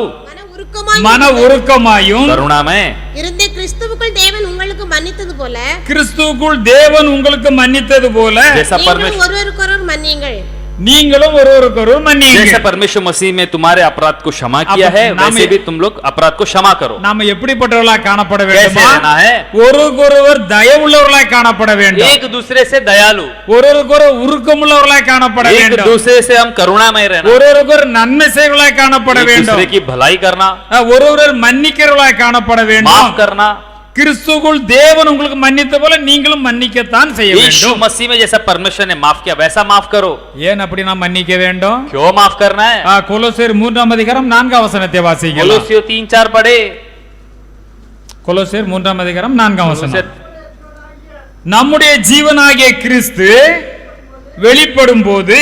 மன உருக்கமாயும் करुणामय, இருந்தே கிறிஸ்துவுக்குள் தேவன் உங்களுக்கு மன்னித்தது போல கிறிஸ்துவுக்குள் தேவன் உங்களுக்கு மன்னித்தது போல जैसा நீங்களும் परमेश्वर ஒருவருக்கொருவர் மன்னியுங்கள். நீங்களும் ஒருவருக்கொருவர் மன்னியுங்கள். जैसे परमेश्वर मसीह में तुम्हारे अपराध को क्षमा किया है, वैसे भी तुम लोग अपराध को क्षमा करो. நாம எப்படிப்பட்டவர்களாய் காணப்பட कैसे வேண்டுமா? रहना है? ஒருவருக்கொருவர் தயவுள்ளவர்களாய் காணப்பட வேண்டும். एक दूसरे से दयालु, ஒருவருக்கொருவர் உருக்கமுள்ளவர்களாய் காணப்பட एक வேண்டும். दूसरे से हम करुणामय रहना, ஒருவருக்கொரு நன்மை செய்வர்களாய் காணப்பட एक வேண்டும். दूसरे की भलाई करना, ஒருவர் மன்னிக்கிறவர்களாய் காணப்பட வேண்டும். माफ करना. கிறிஸ்துவுக்குள் தேவன் உங்களுக்கு மன்னித்த போல நீங்களும் மன்னிக்கத்தான் செய்ய यीशु வேண்டும். मसीह में जैसा परमेश्वर ने माफ किया वैसा माफ करो. ஏன் அப்படி நாம் மன்னிக்க வேண்டும்? क्यों माफ करना है? கொலோசியர் 3:4 வசனத்தை வாசிக்கலாம். कोलोसियों 3-4 पढ़े. கொலோசியர் 3:4 வசனம். कोलोसियों நம்முடைய ஜீவனாகிய கிறிஸ்து வெளிப்படும் போது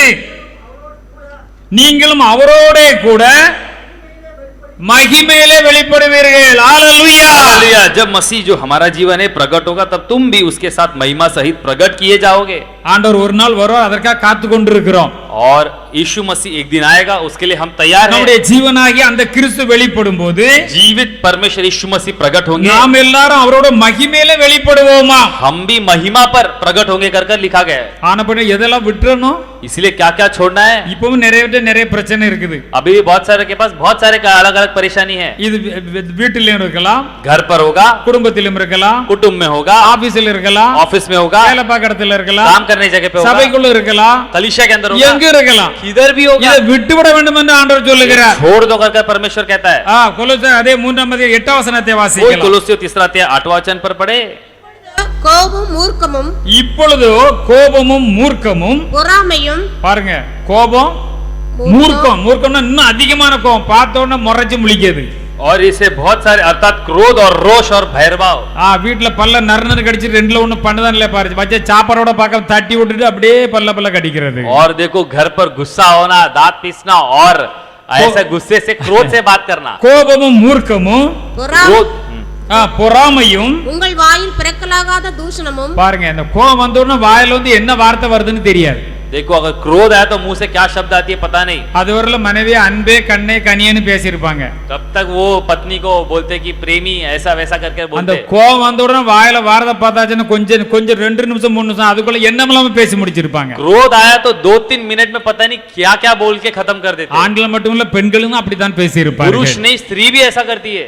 நீங்களும் அவரோடே கூட மகிமையிலே வெளிப்படுவீர்கள். ஹalleluya. हालेलुया. जब मसीह जो हमारा जीवन है प्रकट होगा तब तुम भी उसके साथ महिमा सहित प्रकट किए जाओगे. ஆண்டவர் ஒரு நாள் வருவார், அதற்காக காத்து கொண்டிருக்கிறோம். और यीशु मसीह एक दिन आएगा, उसके लिए हम तैयार हैं. நம்முடைய ஜீவனாகிய அந்த கிறிஸ்து வெளிப்படும் போது जीवित परमेश्वर यीशु मसीह प्रकट होंगे, நாம் எல்லாரும் அவரோட மகிமையிலே வெளிப்படுவோமா? हम भी महिमा पर प्रकट होंगे कर लिखा गया है. ஆனபடி எதெல்லாம் விட்டுறணும்? इसलिए क्या क्या छोड़ना है? இப்பவும் நிறைய பிரச்சனை இருக்குது. अभी भी बहुत सारे के पास बहुत सारे अलग अलग परेशानी है. இது வீட்டிலும் இருக்கலாம், घर पर होगा, குடும்பத்திலும் இருக்கலாம், कुटुंब में होगा, ஆபீஸ்ல இருக்கலாம், ऑफिस में होगा, வேலை பார்க்குற இடத்துல இருக்கலாம், काम करने की जगह पे होगा, சபைக்குள்ள இருக்கலாம், कलीसिया के अंदर எங்க होगा, இருக்கலாம். इधर भी होगा. இதை விட்டுவிட வேண்டும் என்று ஆண்டவர் சொல்லுகிறார். छोड़ दो कर परमेश्वर कहता है. கொலோசியர் அதே 3:8 வசனத்தை कोई வாசிக்கலாம். कोलोसियों 3-8 वचन पर पढ़े. கோபம் மூர்க்கமும் இப்பொழுது கோபமும் மூர்க்கமும், பொறாமையும் பாருங்க, கோபம் மூர்க்கம்னா இன்னும் அதிகமான கோபம், பார்த்த உடனே முறைச்சு முழிக்கிறது. और इसे बहुत सारे अर्थात क्रोध और रोष और भैरभाव. வீட்டுல பல்ல நறுநறு கடிச்சு ரெண்டுல ஒண்ணு பண்ணதான் இல்ல பாரு, வச்ச சாப்பாடோட பார்க்க தட்டி விட்டுட்டு அப்படியே பல்ல கடிக்கிறது. और देखो घर पर गुस्सा होना, दांत पीसना और ऐसे गुस्से से क्रोध से बात करना. கோபமும் மூர்க்கமும் क्रोध, பொறாமையும், உங்கள் வாயில் பிறக்கலாகாத தூஷணமும். பாருங்க, இந்த கோபம் வந்த உடனே வாயில வந்து என்ன வார்த்தை வருதுன்னு தெரியாது. देखो अगर क्रोध आया तो मुंह से क्या शब्द आती है पता नहीं. அதுவரையில மனைவி அன்பே கண்ணே கனியன்னு பேசியிருப்பாங்க. तब तक वो पत्नी को बोलते कि प्रेमी ऐसा वैसा करके அந்த बोलते. கோபம் வந்த உடனே வாயில வார்த்தை பார்த்தாச்சுன்னு கொஞ்சம் 2 நிமிஷம் 3 நிமிஷம் அதுக்குள்ள என்னமெல்லாம் பேசி முடிச்சிருப்பாங்க. क्रोध आया तो 2-3 मिनट में पता नहीं क्या क्या बोल के खत्म कर देते. ஆண்கள் மட்டும் இல்ல, பெண்களும் அப்படித்தான் பேசி இருப்பாங்க. पुरुष नहीं, स्त्री भी ऐसा करती है.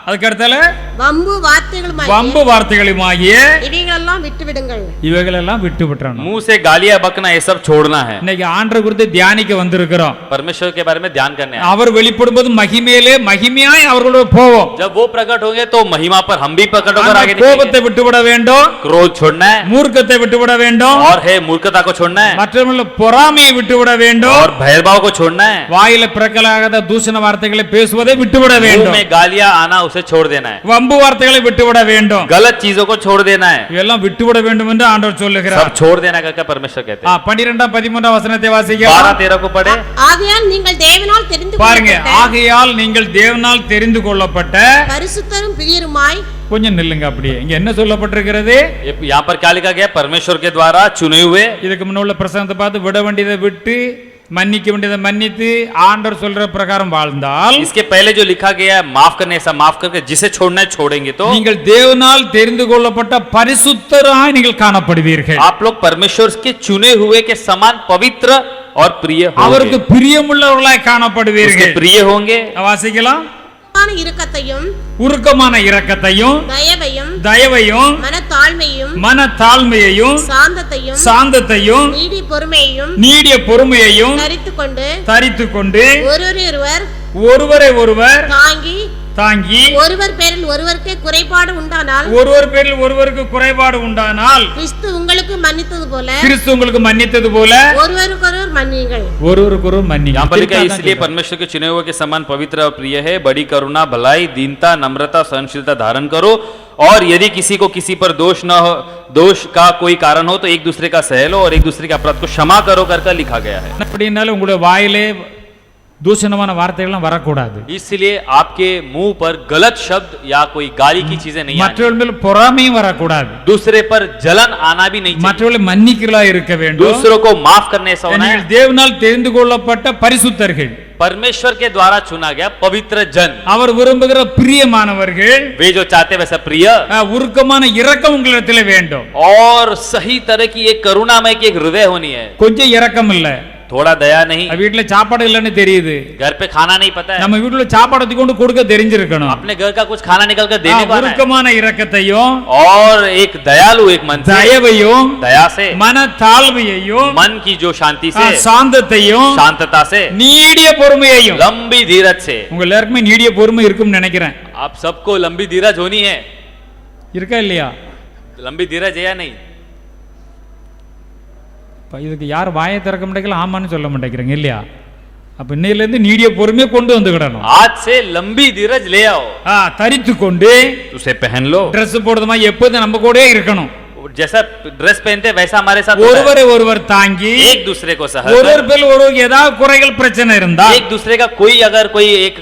அதுக்கு அடுத்தால வம்பு வார்த்தைகளுமாகிய வம்பு வார்த்தைகளுமாகிய இவைகளெல்லாம் விட்டு விடுங்கள். இவைகளெல்லாம் விட்டு விட்டுறணும். मुंह से गालियां बकना ये सब सब छोड़ना है। இன்னைக்கு ஆண்டவரை குறித்து தியானிக்க வந்திருக்கிறோம். परमेश्वर के बारे में ध्यान करने आए। அவர் வெளிப்படும்போது மகிமையிலே மகிமையாய் அவர்களோட போவோம். जब वो प्रकट होंगे तो महिमा पर हम भी प्रकट होकर आगे கோபத்தை निकलेंगे। விட்டுவிட வேண்டும், क्रोध छोड़ना है மூர்க்கத்தை விட்டுவிட வேண்டும், और है मूर्खता को छोड़ना है மற்றவர்கள் பொறாமையை விட்டுவிட வேண்டும், और भेदभाव को छोड़ना है। வாயில பிறக்கலாகாத தூஷண வார்த்தைகளை பேசுவதை விட்டுவிட मुंह வேண்டும், में गालियां आना उसे छोड़ देना है। வம்பு வார்த்தைகளை விட்டுவிட வேண்டும். गलत चीजों को छोड़ देना है। இதெல்லாம் விட்டுவிட வேண்டும் என்று ஆண்டவர் சொல்லுகிறார். सब छोड़ देना करके परमेश्वर कहते हैं। 12-13 வசனத்தை வாசிக்கலாம். 12-13 को पढ़े। ஆகையால் நீங்கள் தேவனால் தெரிந்து பாருங்க, கொள்ளப்பட்ட ஆகையால் நீங்கள் தேவனால் தெரிந்து கொள்ளப்பட்ட, பரிசுத்தரும் பிரியருமாய் கொஞ்சம் நில்லுங்க அப்படியே. இங்க என்ன சொல்லப்பட்டிருக்கிறது? यहाँ पर क्या लिखा गया? परमेश्वर के द्वारा चुने हुए। இதுக்கு முன்ன உள்ள பிரசங்கத்தை பார்த்து விட வேண்டியதை விட்டு மன்னிக்க வேண்டியதை மன்னித்து ஆண்டவர் சொல்ற பிரகாரம் வாழ்ந்தால், इसके पहले जो लिखा गया है माफ करने ऐसा माफ करके जिसे छोड़ना है छोड़ेंगे तो நீங்கள் தேவனால் தெரிந்து கொள்ளப்பட்ட பரிசுத்தராய் நீங்கள் காணப்படுவீர்கள். आप लोग परमेश्वर के चुने हुए के समान पवित्र और प्रिय அவருக்கு होंगे। பிரியமுள்ளவர்களாய் उसके காணப்படுவீர்கள். प्रिय होंगे। வாசிக்கலாம். இரக்கத்தையும் உருக்கமான இரக்கத்தையும் தயவையும் தயவையும் மனத்தாழ்மையும் மனத்தாழ்மையையும் சாந்தத்தையும் சாந்தத்தையும் நீடி பொறுமையையும் நீடிய பொறுமையையும் தரித்துக் கொண்டு ஒருவரை ஒருவர் தாங்கி ஒருவர் பேரில் ஒருவருக்கு குறைபாடு உண்டானால் கிறிஸ்து உங்களுக்கு மன்னித்தது போல ஒருவருக்கொருவர் மன்னியுங்கள். इसलिए परमेश्वर के चुने हुए के समान पवित्र और प्रिय है। बड़ी करुणा, भलाई, दीनता, नम्रता, सहनशीलता धारण करो। और यदि किसी को किसी पर दोष का कोई कारण हो तो एक दूसरे का सह लो और एक दूसरे के अपराध को क्षमा करो करके लिखा गया है। அப்படினால உங்களுடைய வாயிலே தூஷணமான வார்த்தைகள் வரக்கூடாது. इसलिए आपके मुंह पर गलत शब्द या कोई गाली की चीजें नहीं आनी। மற்றவர்கள் மேல் பொறாமையும் வரக்கூடாது. दूसरे पर जलन आना भी नहीं चाहिए। மற்றவர்களை மன்னிக்கிறதா இருக்க வேண்டும். दूसरों को माफ करने ऐसा होना है। நீங்கள் தேவனால் தெரிந்து கொள்ளப்பட்ட பரிசுத்தர்கள், परमेश्वर के द्वारा चुना गया पवित्र जन, அவர் விரும்புகிற பிரியமானவர்கள், वे जो चाहते वैसा प्रिय, உருக்கமான இரக்கம் உங்களிடத்தில் வேண்டும். और सही तरह की एक करुणामय की एक हृदय होनी है। கொஞ்சம் இரக்கம் இல்ல, थोड़ा दया नहीं। வீட்டுல சாப்பாடு இல்லன்னு தெரியுது, घर पे खाना नहीं पता है, நம்ம வீட்டுல சாப்பாடு கொண்டு கொடுக்க தெரிஞ்சிருக்கணும். अपने घर का कुछ खाना निकल कर देने को உருக்கமான இரக்கத்தையும் और एक दयालु एक मन से, தயவையும் दया से, மனத்தாழ்மையையும், मन की जो शांति से, சாந்தத்தையும், शांतता से, நீடிய பொறுமையையும். लंबी धीरज से। உங்க எல்லாருக்குமே நீடிய பொறுமை இருக்கும்னு நினைக்கிறேன். आप सबको लंबी धीरज होनी है। இருக்கா இல்லையா? लंबी धीरज है या नहीं? இதுக்கு யார் வாயை திறக்க மாட்டேங்கல, ஆமான்னு சொல்ல மாட்டேங்கிறீங்க இல்லையா? அப்ப இன்னையில இருந்து நீடிய பொறுமையை கொண்டு வந்துக்கிடணும். आज से लंबी धीरज ले आओ। தரித்து கொண்டு उसे पहन लो। ட்ரெஸ் போடுறதுமா எப்போதும் நம்ம கூடயே இருக்கணும். जैसा ड्रेस पहनते वैसा हमारे साथ ஒருவரை ஒருவர் தாங்கி, एक दूसरे को सहन, ஒருவர் பேர் ஒருவருக்கு ஏதாவது குறைகள் பிரச்சனை இருந்தா, एक दूसरे का कोई अगर कोई एक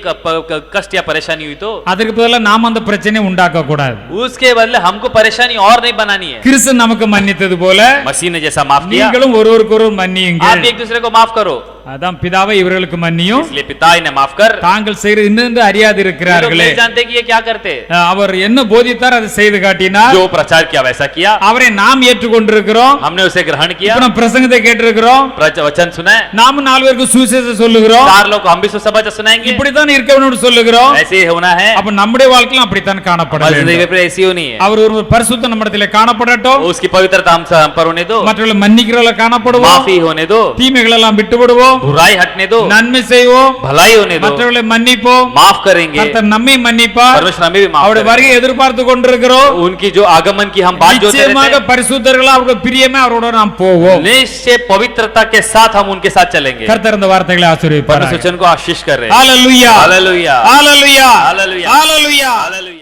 कष्ट या परेशानी हुई तो அதுக்கு பதிலா நாம அந்த பிரச்சனையை உண்டாக்க கூடாது. उसके बदले हमको परेशानी और नहीं बनानी है। கிறிஸ்து நமக்கு மன்னித்தது போல मसीह ने जैसा माफ किया, நீங்களும் ஒருவருக்கு ஒருவர் மன்னியுங்கள். आप एक दूसरे को माफ करो। அதான் பிதாவை இவர்களுக்கு மன்னியும், इसलिए पिता इन्हें माफ कर। தாங்கள் செய்து இன்னென்று அறியாது இருக்கிறார்களே. नहीं जानते कि ये क्या करते। அவர் என்ன போதித்தார் அதை செய்து காட்டினார். जो प्रचार किया वैसा किया। அவரை நாம் ஏற்றுக்கொண்டிருக்கிறோம், हमने उसे ग्रहण किया। இப்ப பிரசங்கத்தை கேட்டிருக்கிறோம், वचन सुना है, நாம 4 பேருக்கு சுவிசேஷம் சொல்லுகிறோம். 4 लोग हम भी सुसमाचार सुनाएंगे। இப்படித்தான் இருக்க வேண்டும் சொல்லுகிறோம். ऐसे ही होना है। அப்ப நம்முடைய வாழ்க்கையில அப்படித்தான் காணப்பட வேண்டும். जिंदगी में ऐसी होनी है। அவர் ஒரு பரிசுத்த நம்மிடத்திலே காணப்படட்டும். उसकी पवित्रता हम पर होने दो। மற்றவர்களை மன்னிக்கிறவள காணப்படுவோம். माफी होने दो। தீமைகள் எல்லாம் விட்டு விடுவோம். बुराई हटने दो। நன்மை செய்வோம். भलाई होने दो। மற்றவர்களை மன்னிப்போம். माफ करेंगे। கர்த்தர் நம்மை மன்னிப்பார். परमेश्वर हमें भी माफ அவருடைய வருகையை எதிர்பார்த்து கொண்டிருக்கிறோம். उनकी जो आगमन की हम बात जोते रहते நிச்சயமாக हैं। பரிசுத்தர்களா அவருடைய பிரியமே அவரோட நாம் போவோம். निश्चय पवित्रता के साथ हम उनके साथ चलेंगे। கர்த்தர் இந்த வார்த்தைகளை ஆசீர்வதிப்பார். परमेश्वर को आशीष कर रहे हैं। Hallelujah, hallelujah, hallelujah, hallelujah, hallelujah.